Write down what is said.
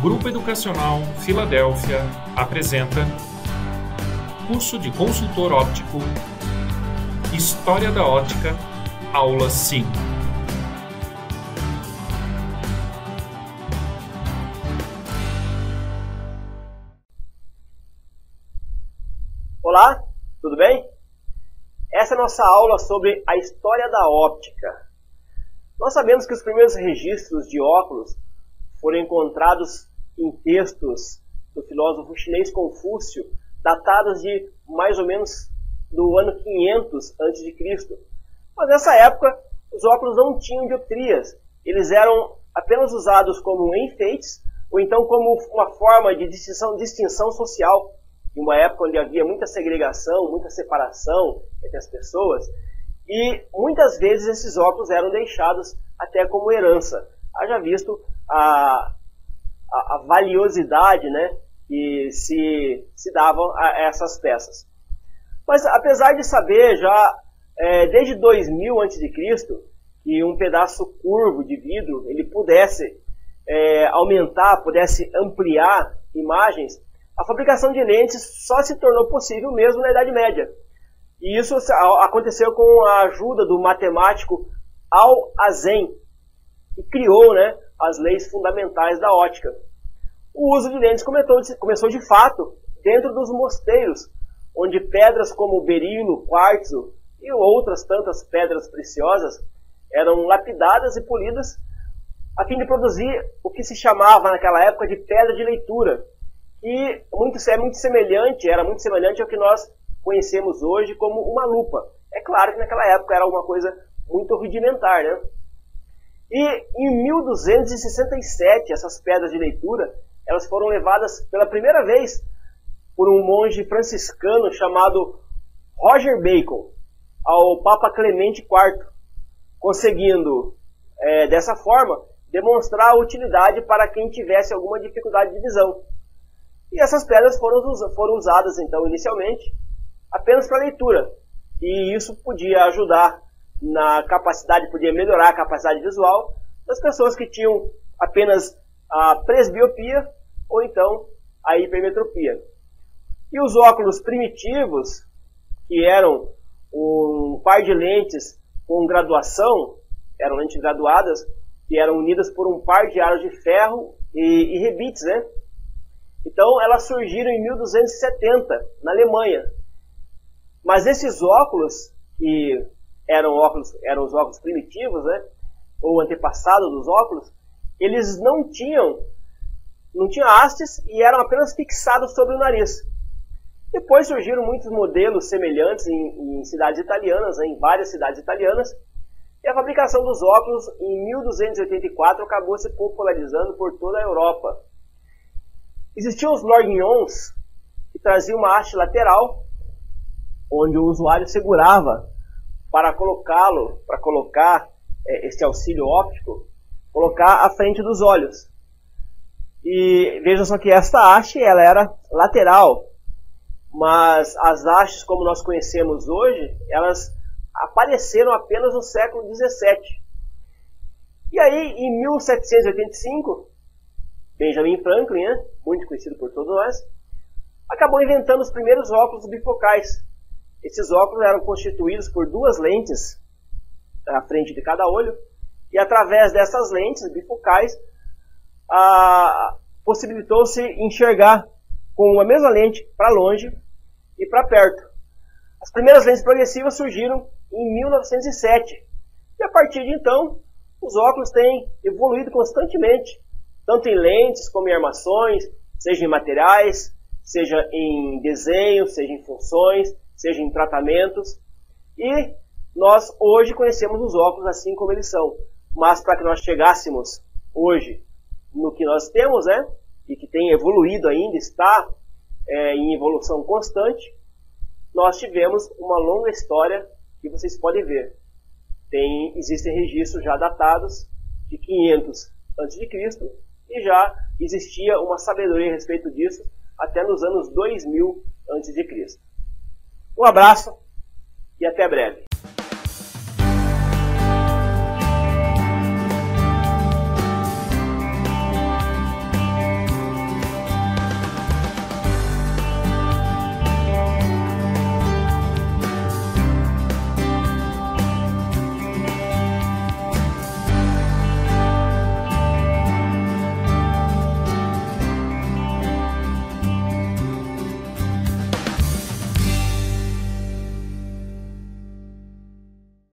Grupo Educacional Filadélfia apresenta Curso de Consultor Óptico, História da Ótica, Aula 5. Olá, tudo bem? Essa é a nossa aula sobre a história da óptica. Nós sabemos que os primeiros registros de óculos foram encontrados em textos do filósofo chinês Confúcio, datados de mais ou menos do ano 500 a.C. Mas nessa época, os óculos não tinham dioptrias. Eles eram apenas usados como enfeites, ou então como uma forma de distinção social, em uma época onde havia muita segregação, muita separação entre as pessoas, e muitas vezes esses óculos eram deixados até como herança. Haja visto a valiosidade, né, que se davam a essas peças. Mas apesar de saber já desde 2000 a.C. que um pedaço curvo de vidro ele pudesse aumentar, pudesse ampliar imagens, a fabricação de lentes só se tornou possível mesmo na Idade Média. E isso aconteceu com a ajuda do matemático Alhazen, que criou, né, as leis fundamentais da ótica. O uso de lentes começou de fato dentro dos mosteiros, onde pedras como berilo, quartzo e outras tantas pedras preciosas eram lapidadas e polidas a fim de produzir o que se chamava naquela época de pedra de leitura, que era muito semelhante ao que nós conhecemos hoje como uma lupa. É claro que naquela época era uma coisa muito rudimentar, né? E em 1267, essas pedras de leitura, elas foram levadas pela primeira vez por um monge franciscano chamado Roger Bacon ao Papa Clemente IV, conseguindo, dessa forma, demonstrar a utilidade para quem tivesse alguma dificuldade de visão. E essas pedras foram usadas, então, inicialmente, apenas para leitura. E isso podia ajudar podia melhorar a capacidade visual das pessoas que tinham apenas a presbiopia ou então a hipermetropia. E os óculos primitivos, que eram um par de lentes com graduação, eram lentes graduadas, que eram unidas por um par de aros de ferro e rebites, né? Então elas surgiram em 1270, na Alemanha. Mas esses óculos, que eram os óculos primitivos, né, ou antepassados dos óculos, eles não tinham hastes e eram apenas fixados sobre o nariz. Depois surgiram muitos modelos semelhantes em cidades italianas, em várias cidades italianas, e a fabricação dos óculos em 1284 acabou se popularizando por toda a Europa. Existiam os lorgnons, que traziam uma haste lateral, onde o usuário segurava para colocar esse auxílio óptico, colocar à frente dos olhos. E veja só que esta haste ela era lateral, mas as hastes como nós conhecemos hoje, elas apareceram apenas no século XVII. E aí, em 1785, Benjamin Franklin, né, muito conhecido por todos nós, acabou inventando os primeiros óculos bifocais. Esses óculos eram constituídos por duas lentes à frente de cada olho, e através dessas lentes bifocais possibilitou-se enxergar com a mesma lente para longe e para perto. As primeiras lentes progressivas surgiram em 1907, e a partir de então os óculos têm evoluído constantemente, tanto em lentes como em armações, seja em materiais, seja em desenho, seja em funções, seja em tratamentos. E nós hoje conhecemos os óculos assim como eles são. Mas para que nós chegássemos hoje no que nós temos, né, e que tem evoluído ainda, está em evolução constante, nós tivemos uma longa história que vocês podem ver. Existem registros já datados de 500 a.C. e já existia uma sabedoria a respeito disso até nos anos 2000 a.C. Um abraço e até breve.